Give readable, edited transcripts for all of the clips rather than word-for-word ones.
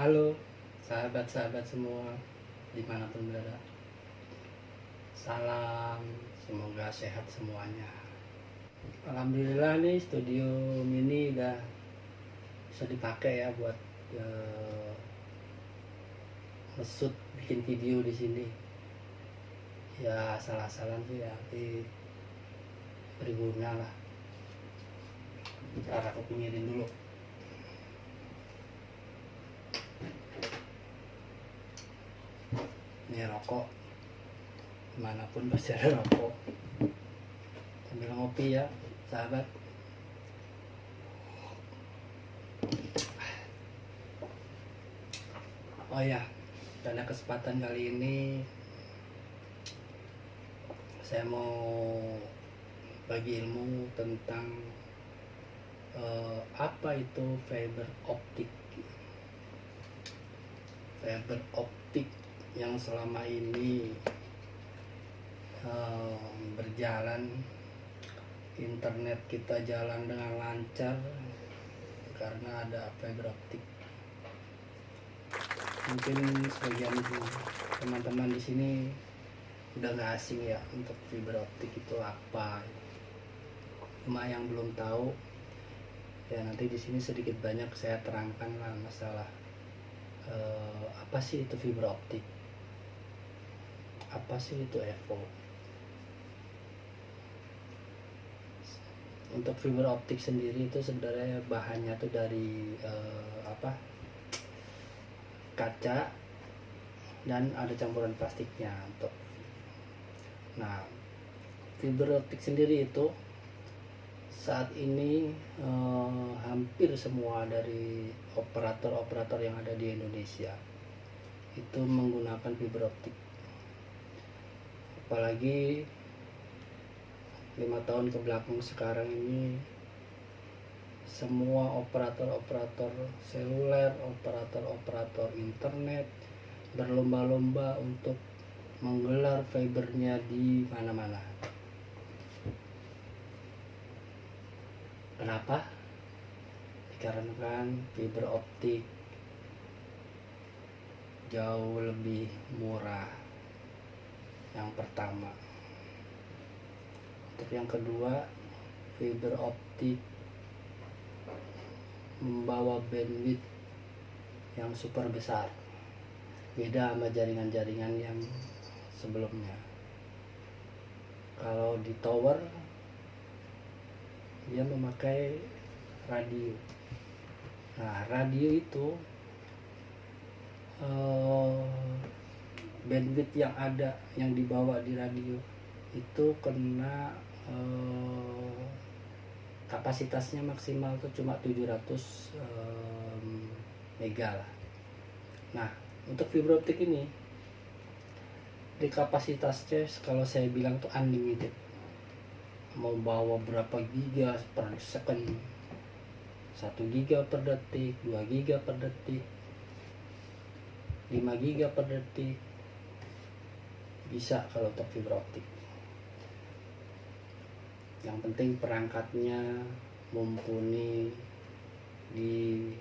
Halo sahabat-sahabat semua dimanapun berada. Salam, semoga sehat semuanya. Alhamdulillah nih studio mini udah bisa dipakai ya buat nge-shoot bikin video di sini. Ya salah-salah sih ya, tapi berguna lah. Ntar aku pinggirin dulu. Ini rokok, dimanapun pasti ada rokok. Sambil ngopi ya sahabat. Oh ya, pada kesempatan kali ini saya mau bagi ilmu tentang apa itu fiber optik. Fiber optik yang selama ini berjalan, internet kita jalan dengan lancar karena ada fiber optik. Mungkin sebagian teman-teman di sini udah nggak asing ya untuk fiber optik itu apa. Cuma yang belum tahu ya nanti di sini sedikit banyak saya terangkan lah masalah apa sih itu fiber optik, apa sih itu EVO. Untuk fiber optik sendiri itu sebenarnya bahannya tuh dari kaca dan ada campuran plastiknya untuk. Nah, fiber optik sendiri itu saat ini hampir semua dari operator-operator yang ada di Indonesia itu menggunakan fiber optik. Apalagi 5 tahun ke belakang sekarang ini semua operator-operator seluler, operator-operator internet berlomba-lomba untuk menggelar fibernya di mana-mana. Kenapa? Dikarenakan fiber optik jauh lebih murah. Yang pertama. Untuk yang kedua, fiber optik membawa bandwidth yang super besar. Beda sama jaringan-jaringan yang sebelumnya. Kalau di tower dia memakai radio. Nah, radio itu bandwidth yang ada, yang dibawa di radio itu kena kapasitasnya maksimal tuh cuma 700 mega lah. Nah, untuk fiber optik ini di kapasitasnya kalau saya bilang tuh unlimited. Mau bawa berapa giga per second, 1 giga per detik, 2 giga per detik, 5 giga per detik, bisa kalau untuk fiber optik. Yang penting perangkatnya mumpuni di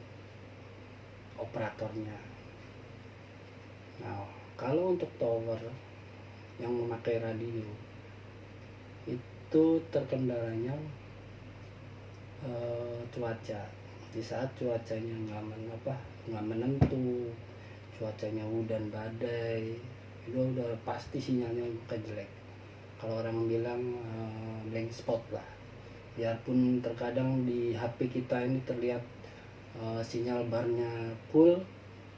operatornya. Nah, kalau untuk tower yang memakai radio itu terkendalanya cuaca. Di saat cuacanya nggak menentu, cuacanya hujan badai, itu udah pasti sinyalnya jelek. Kalau orang bilang blank spot lah. Biarpun terkadang di HP kita ini terlihat sinyal barnya full,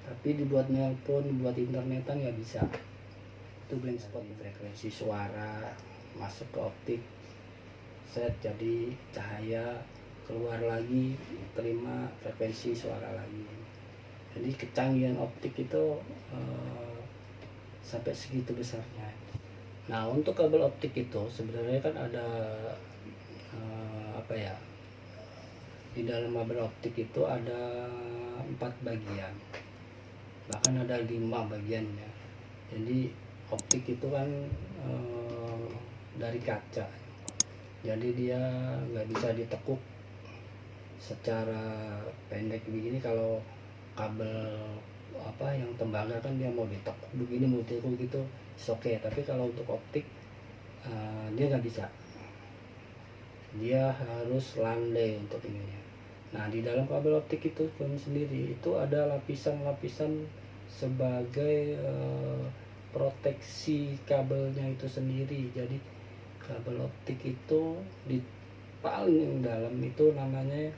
tapi dibuat nelpon, buat internetan nggak bisa. Itu blank spot. Frekuensi suara masuk ke optik, set jadi cahaya, keluar lagi, terima frekuensi suara lagi. Jadi kecanggihan optik itu sampai segitu besarnya. Nah, untuk kabel optik itu sebenarnya kan ada di dalam kabel optik itu ada 4 bagian, bahkan ada 5 bagiannya. Jadi optik itu kan dari kaca, jadi dia nggak bisa ditekuk secara pendek begini. Kalau kabel apa yang tembaga kan dia mau ditekuk begini mau ditekuk gitu, oke. Tapi kalau untuk optik dia nggak bisa, dia harus landai untuk ininya. Nah, di dalam kabel optik itu pun sendiri itu ada lapisan-lapisan sebagai proteksi kabelnya itu sendiri. Jadi kabel optik itu di paling dalam itu namanya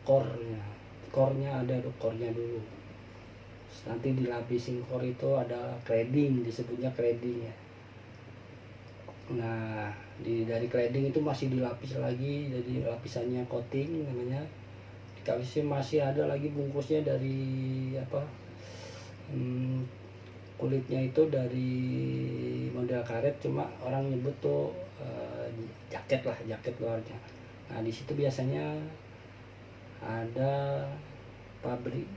core-nya ada core-nya dulu. Terus nanti dilapisin core itu ada cladding, disebutnya cladding ya. Nah, dari cladding itu masih dilapis lagi, jadi lapisannya coating namanya. Dikasih masih ada lagi bungkusnya dari apa? Kulitnya itu dari model karet, cuma orang nyebut tuh jaket lah, jaket luarnya. Nah, di situ biasanya ada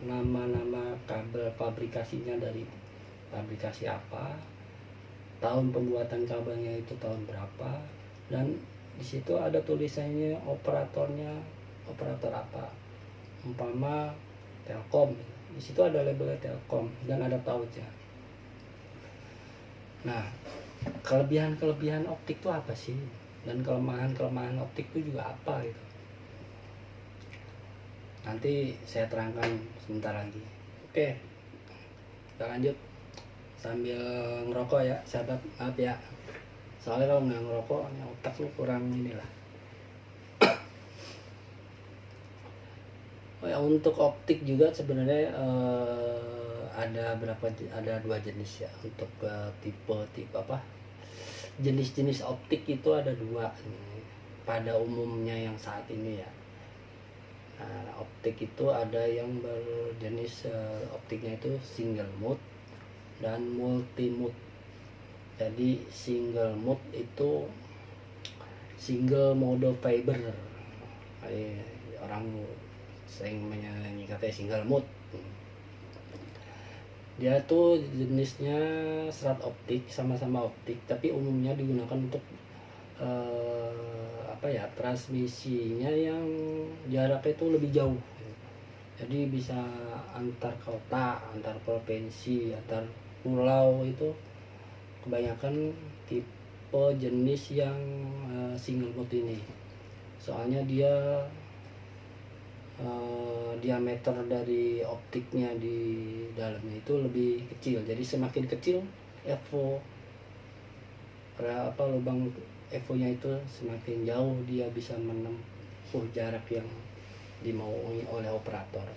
nama-nama kabel pabrikasinya, dari pabrikasi apa, tahun pembuatan kabelnya itu tahun berapa, dan di situ ada tulisannya operatornya, operator apa, umpama Telkom, di situ ada labelnya Telkom dan ada tautnya. Nah, kelebihan optik itu apa sih, dan kelemahan optik itu juga apa gitu, nanti saya terangkan sebentar lagi. Oke, kita lanjut sambil ngerokok ya sahabat, maaf ya, soalnya kalau nggak ngerokok otak lu kurang inilah. Oh ya, untuk optik juga sebenarnya ada dua jenis ya. Untuk tipe apa, jenis-jenis optik itu ada dua pada umumnya yang saat ini ya. Nah, optik itu ada yang berjenis optiknya itu single mode dan multi mode. Jadi single mode itu single mode fiber, orang sering menyanyi katanya single mode. Dia tuh jenisnya serat optik, sama-sama optik, tapi umumnya digunakan untuk transmisinya yang jaraknya itu lebih jauh. Jadi bisa antar kota, antar provinsi, antar pulau. Itu kebanyakan tipe jenis yang single mode ini. Soalnya dia diameter dari optiknya di dalamnya itu lebih kecil. Jadi semakin kecil lubang evo-nya itu semakin jauh dia bisa menempuh jarak yang dimaui oleh operator.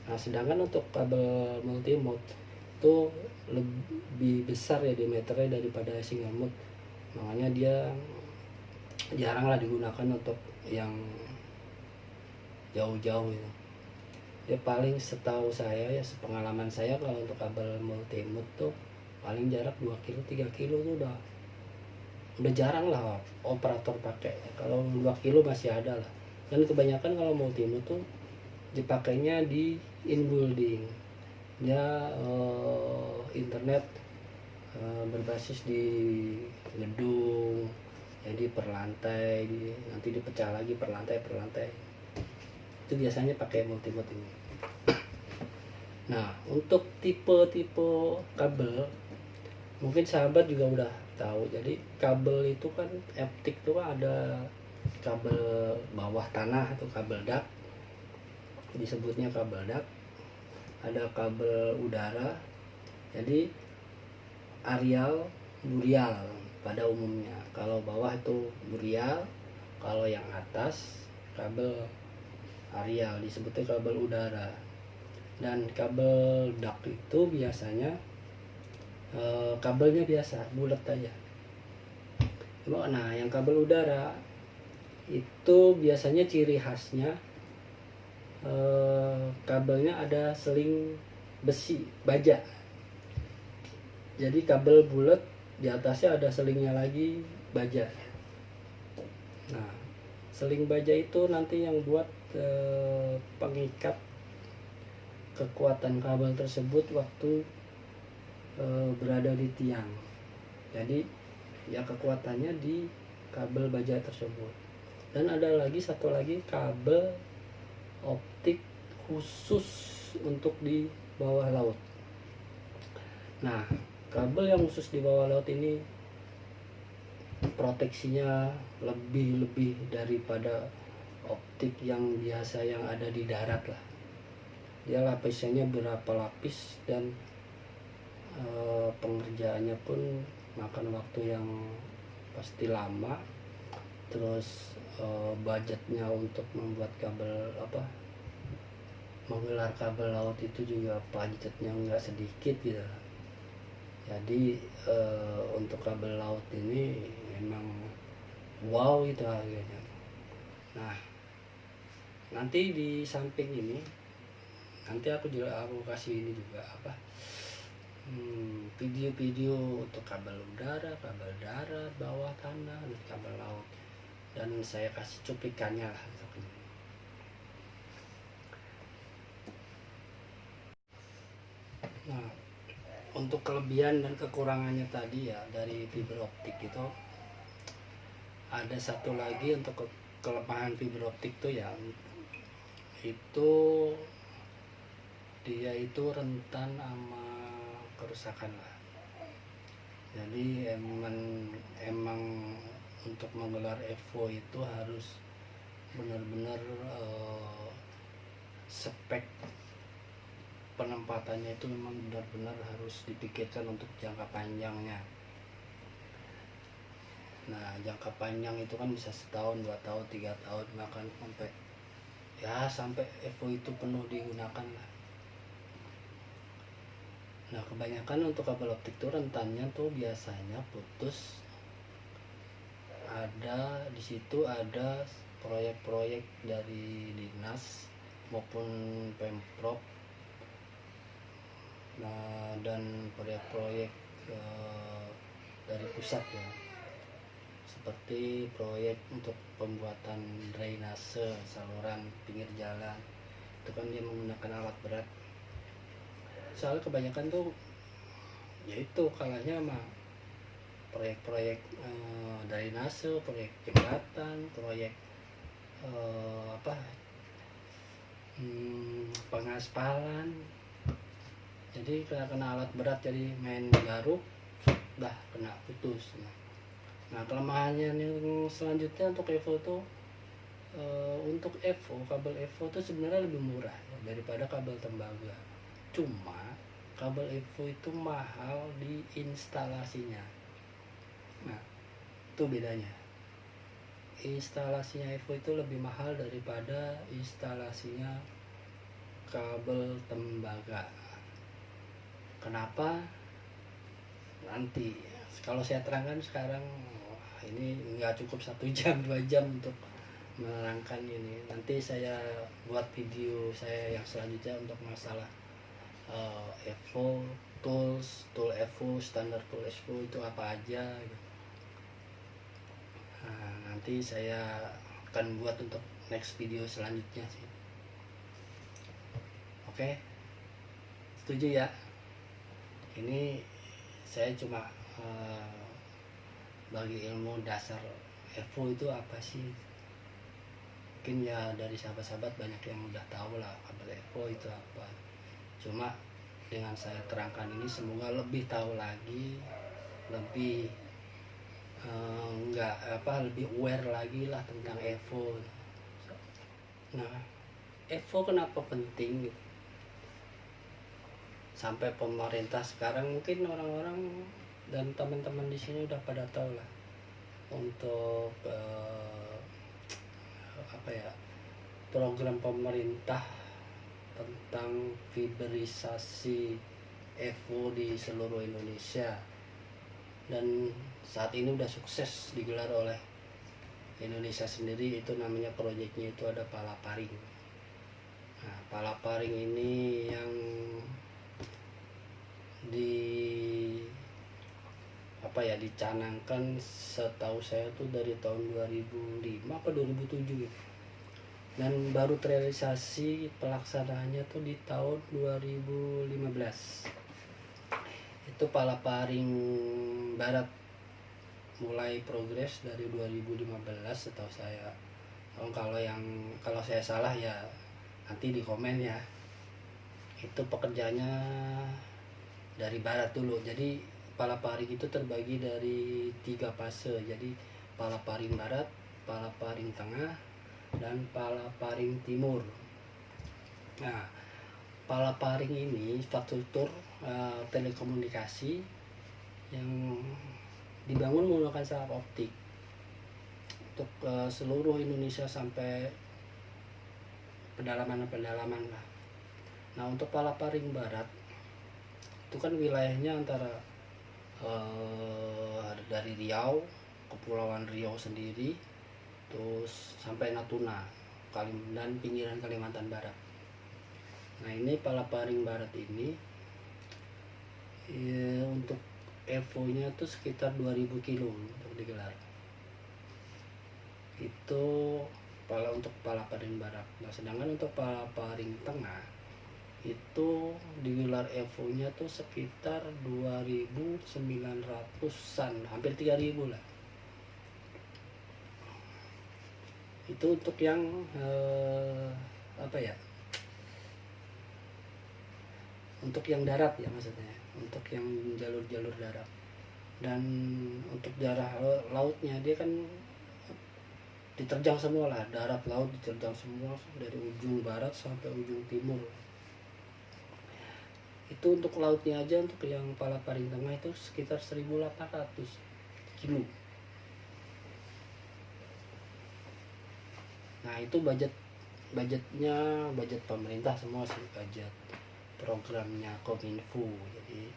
Nah, sedangkan untuk kabel multimode itu lebih besar ya diameternya daripada single mode, makanya dia jarang lah digunakan untuk yang jauh-jauh itu. Dia paling setahu saya ya, sepengalaman saya, kalau untuk kabel multimode tuh paling jarak 2 kilo 3 kilo tuh udah jarang lah operator pakai. Kalau 2 kilo masih ada lah, dan kebanyakan kalau multimode tuh dipakainya di in-building. Dia internet berbasis di gedung, jadi per lantai, nanti dipecah lagi per lantai. Itu biasanya pakai multimode ini. Nah, untuk tipe-tipe kabel mungkin sahabat juga udah tahu. Jadi kabel itu kan optik itu ada kabel bawah tanah atau kabel dak, disebutnya kabel dak. Ada kabel udara, jadi aerial, burial pada umumnya. Kalau bawah itu burial, kalau yang atas kabel aerial, disebutnya kabel udara. Dan kabel dak itu biasanya kabelnya biasa bulat aja. Nah, yang kabel udara itu biasanya ciri khasnya kabelnya ada seling besi baja. Jadi kabel bulat, di atasnya ada selingnya lagi baja. Nah, seling baja itu nanti yang buat pengikat kekuatan kabel tersebut waktu berada di tiang. Jadi ya kekuatannya di kabel baja tersebut. Dan ada lagi satu lagi kabel optik khusus untuk di bawah laut. Nah, kabel yang khusus di bawah laut ini proteksinya lebih daripada optik yang biasa yang ada di darat lah. Dia lapisannya berapa lapis, dan pengerjaannya pun makan waktu yang pasti lama. Terus budgetnya untuk membuat kabel menggelar kabel laut itu juga budgetnya nggak sedikit gitu. Jadi untuk kabel laut ini memang wow itu harganya. Nah, nanti di samping ini nanti aku kasih ini juga video-video untuk kabel udara, kabel darat, bawah tanah, dan kabel laut, dan saya kasih cuplikannya lah untuk ini. Nah, untuk kelebihan dan kekurangannya tadi ya dari fiber optik itu, ada satu lagi untuk kelemahan fiber optik tuh ya, itu dia itu rentan sama kerusakan lah. Jadi emang untuk menggelar EVO itu harus benar-benar spek penempatannya itu memang benar-benar harus dipikirkan untuk jangka panjangnya. Nah, jangka panjang itu kan bisa setahun, 2 tahun, 3 tahun, bahkan sampai EVO itu penuh digunakan lah. Nah, kebanyakan untuk kabel optik tuh rentannya tuh biasanya putus. Di situ ada proyek-proyek dari dinas maupun pemprov. Nah, dan proyek-proyek dari pusat ya, seperti proyek untuk pembuatan drainase saluran pinggir jalan. Itu kan dia menggunakan alat berat. Soalnya kebanyakan tuh yaitu kalahnya sama proyek-proyek drainase, proyek jembatan, proyek pengaspalan. Jadi kena alat berat, jadi main garuk dah kena putus. Nah, kelemahannya yang selanjutnya untuk EVO tuh untuk EVO, kabel EVO tuh sebenarnya lebih murah ya, daripada kabel tembaga. Cuma kabel EVO itu mahal di instalasinya. Nah, itu bedanya. Instalasinya EVO itu lebih mahal daripada instalasinya kabel tembaga. Kenapa? Nanti kalau saya terangkan sekarang, ini nggak cukup 1 jam 2 jam untuk menerangkan ini. Nanti saya buat video saya yang selanjutnya untuk masalah EVO, tool EVO, standar tool EVO itu apa aja gitu. Nah, nanti saya akan buat untuk next video selanjutnya sih. Oke, setuju ya? Ini saya cuma bagi ilmu dasar EVO itu apa sih. Mungkin ya dari sahabat-sahabat banyak yang udah tahu lah kabel EVO itu apa. Cuma dengan saya terangkan ini semoga lebih tahu lagi, lebih lebih aware lagi lah tentang EVO. Nah, EVO kenapa penting gitu? Sampai pemerintah sekarang, mungkin orang-orang dan teman-teman di sini udah pada tahu lah untuk program pemerintah tentang fiberisasi EVO di seluruh Indonesia, dan saat ini udah sukses digelar oleh Indonesia sendiri. Itu namanya proyeknya itu ada Palaparing. Nah, Palaparing ini yang dicanangkan setahu saya tuh dari tahun 2005 apa 2007 gitu. Dan baru terrealisasi pelaksanaannya tuh di tahun 2015. Itu Palaparing Barat mulai progres dari 2015 setahu saya. Kalau saya salah ya nanti di komen ya. Itu pekerjaannya dari barat dulu. Jadi Palaparing itu terbagi dari 3 fase. Jadi Palaparing Barat, Palaparing Tengah, dan Palaparing Timur. Nah, Palaparing ini infrastruktur telekomunikasi yang dibangun menggunakan sambungan optik untuk seluruh Indonesia sampai pedalaman lah. Nah, untuk Palaparing Barat itu kan wilayahnya antara dari Riau, Kepulauan Riau sendiri, terus sampai Natuna dan pinggiran Kalimantan Barat. Nah, ini Palaparing Barat ini ya, untuk EVO-nya tuh sekitar 2000 kilo untuk digelar. Itu untuk Palaparing Barat. Nah, sedangkan untuk Palaparing Tengah itu digelar EVO-nya tuh sekitar 2900-an, hampir 3000 lah. Itu untuk yang untuk yang darat ya, maksudnya untuk yang jalur-jalur darat. Dan untuk daerah lautnya dia kan diterjang semua lah, darat laut diterjang semua dari ujung barat sampai ujung timur. Itu untuk lautnya aja, untuk yang Palaparing Tengah itu sekitar 1800 kilo. Nah, itu budget pemerintah semua sih, budget programnya Kominfo. Jadi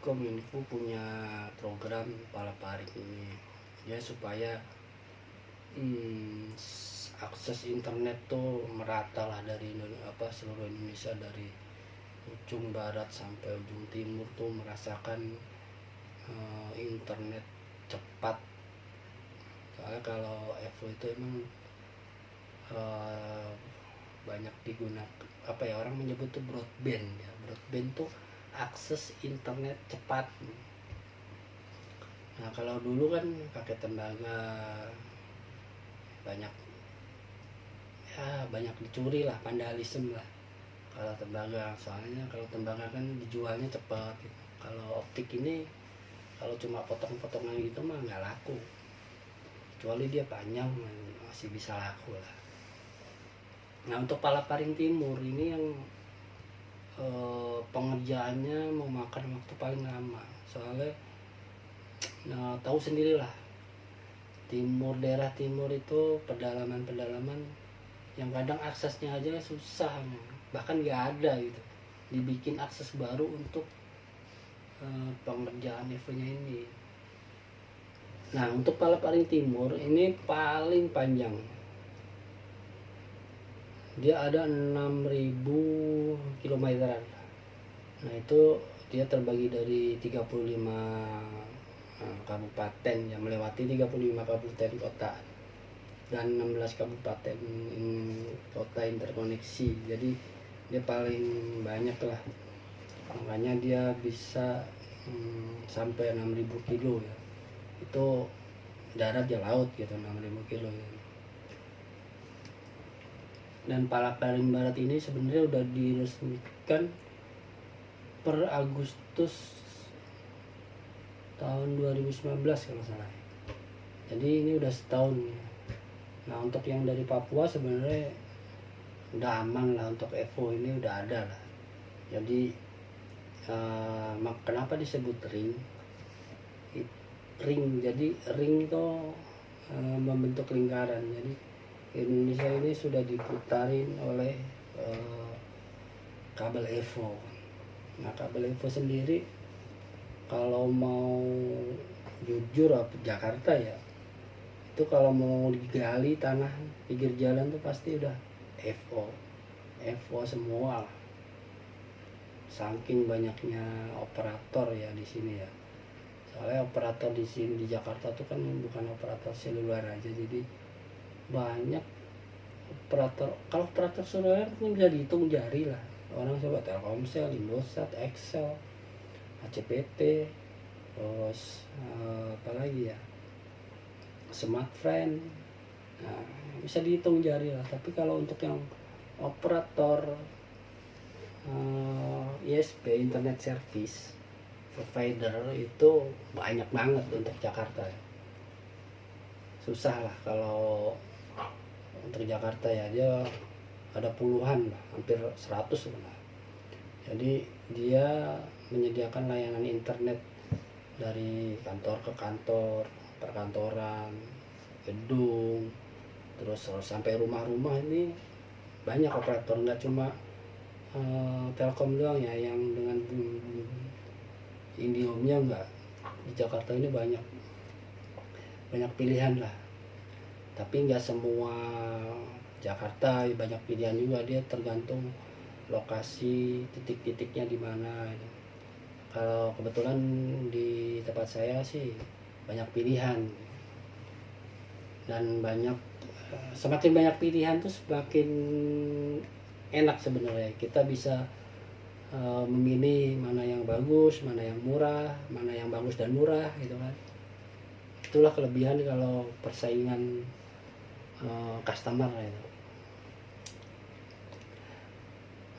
Kominfo punya program Palaparing ini ya, supaya akses internet tuh merata lah dari seluruh Indonesia, dari ujung barat sampai ujung timur tuh merasakan internet cepat. Soalnya kalau EVO itu emang banyak digunakan, orang menyebut tuh broadband ya. Broadband tuh akses internet cepat. Nah, kalau dulu kan pakai tembaga, banyak dicuri lah, vandalisme lah kalau tembaga. Soalnya kalau tembaga kan dijualnya cepat gitu. Kalau optik ini kalau cuma potong-potongan gitu mah nggak laku, kecuali dia panjang masih bisa laku lah. Nah, untuk Palaparing Timur ini yang pengerjaannya memakan waktu paling lama. Soalnya tahu sendirilah, daerah timur itu pedalaman yang kadang aksesnya aja susah, bahkan nggak ada gitu. Dibikin akses baru untuk pengerjaan EVO-nya ini. Nah, untuk Palaparing Timur ini paling panjang. Dia ada 6000 kilometeran. Nah, itu dia terbagi dari 35 kabupaten yang melewati 35 kabupaten kota dan 16 kabupaten kota interkoneksi. Jadi dia paling banyak lah, makanya dia bisa sampai 6000 kilo ya. Itu darat ya laut gitu, 6000 kilo ya. Dan Palaparing Barat ini sebenarnya udah diresmikan per Agustus tahun 2019 kalau salah. Jadi ini udah setahun ya. Nah, untuk yang dari Papua sebenarnya udah aman lah, untuk EVO ini udah ada lah. Jadi kenapa disebut ring? Jadi ring itu membentuk lingkaran. Jadi Indonesia ini sudah diputarin oleh kabel EVO. Nah, kabel EVO sendiri kalau mau jujur Jakarta ya, itu kalau mau digali tanah pinggir jalan tuh pasti udah EVO semua. Saking banyaknya operator ya di sini ya. Soalnya operator di sini di Jakarta tuh kan bukan operator seluler aja, jadi banyak operator. Kalau operator seluler kan bisa dihitung jari lah. Orang coba Telkomsel, Indosat, Excel, ACPT, terus apalagi ya, Smartfren. Nah, bisa dihitung jari lah. Tapi kalau untuk yang operator ISP, internet service provider, itu banyak banget untuk Jakarta. Susah lah kalau untuk Jakarta ya, dia ada puluhan lah, hampir 100 lah. Jadi dia menyediakan layanan internet dari kantor ke kantor, perkantoran, gedung, terus sampai rumah-rumah. Ini banyak operator, nggak cuma Telkom doang ya yang dengan Indihome-nya. Enggak, di Jakarta ini banyak pilihan lah, tapi nggak semua Jakarta banyak pilihan juga, dia tergantung lokasi, titik-titiknya di mana. Kalau kebetulan di tempat saya sih banyak pilihan, dan semakin banyak pilihan tuh semakin enak sebenarnya. Kita bisa memilih mana yang bagus, mana yang murah, mana yang bagus dan murah gitu kan. Itulah kelebihan kalau persaingan customer gitu.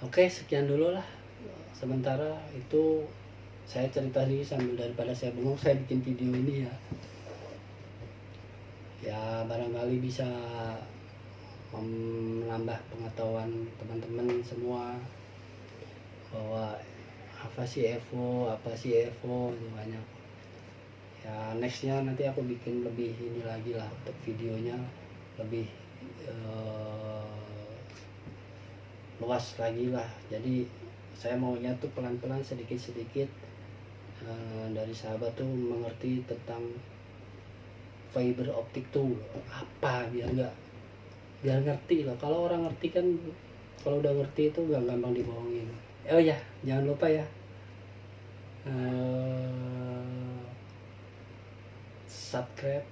Oke, sekian dulu lah sementara. Itu saya cerita nih sambil daripada saya bengong, saya bikin video ini ya. Ya barangkali bisa menambah pengetahuan teman-teman semua bahwa apa sih Evo itu banyak. Ya nextnya nanti aku bikin lebih ini lagi lah, untuk videonya lebih luas lagi lah. Jadi saya maunya tuh pelan-pelan, sedikit-sedikit dari sahabat tuh mengerti tentang fiber optik tuh apa, biar ngerti loh. Kalau orang ngerti kan, kalau udah ngerti itu gak gampang dibohongin. Oh ya, jangan lupa ya, subscribe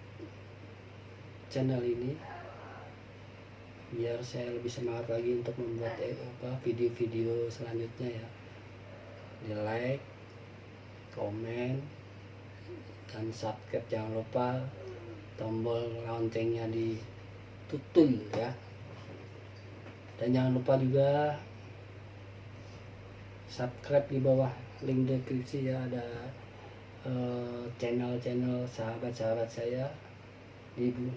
channel ini biar saya lebih semangat lagi untuk membuat video-video selanjutnya ya. Di like, komen, dan subscribe. Jangan lupa tombol loncengnya ditutul ya. Dan jangan lupa juga subscribe di bawah link deskripsi ya, ada channel-channel sahabat-sahabat saya.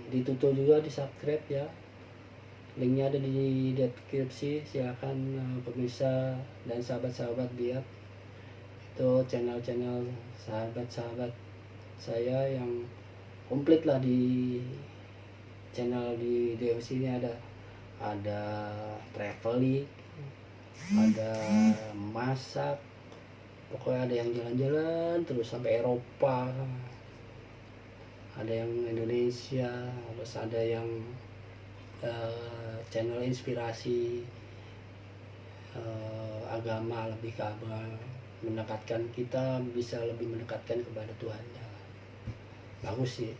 Ditutul juga, di subscribe ya. Linknya ada di deskripsi. Silakan pemirsa dan sahabat-sahabat lihat itu channel-channel sahabat-sahabat saya yang komplit lah. Di channel di DOC ini ada traveling, ada masak, pokoknya ada yang jalan-jalan terus sampai Eropa, ada yang Indonesia, terus ada yang channel inspirasi agama, lebih ke agama, mendekatkan kita, bisa lebih mendekatkan kepada Tuhan ya. Bagus sih,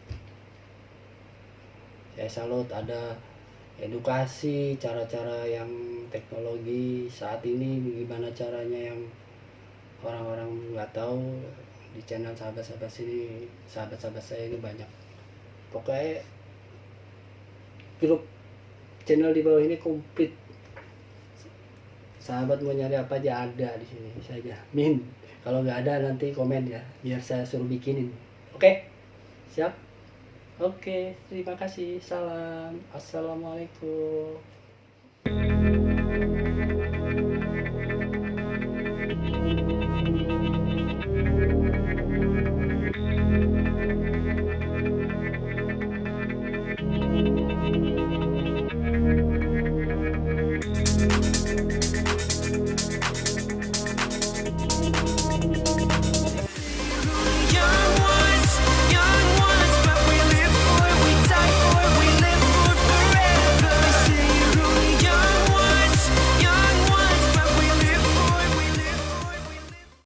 saya salut. Ada edukasi, cara-cara yang teknologi saat ini, gimana caranya yang orang-orang nggak tahu. Di channel sahabat-sahabat saya ini banyak. Pokoknya grup channel di bawah ini komplit. Sahabat mau nyari apa aja ada di sini, saya jamin. Kalau nggak ada nanti komen ya, biar saya suruh bikinin. Oke, siap. Oke, terima kasih. Salam. Assalamualaikum.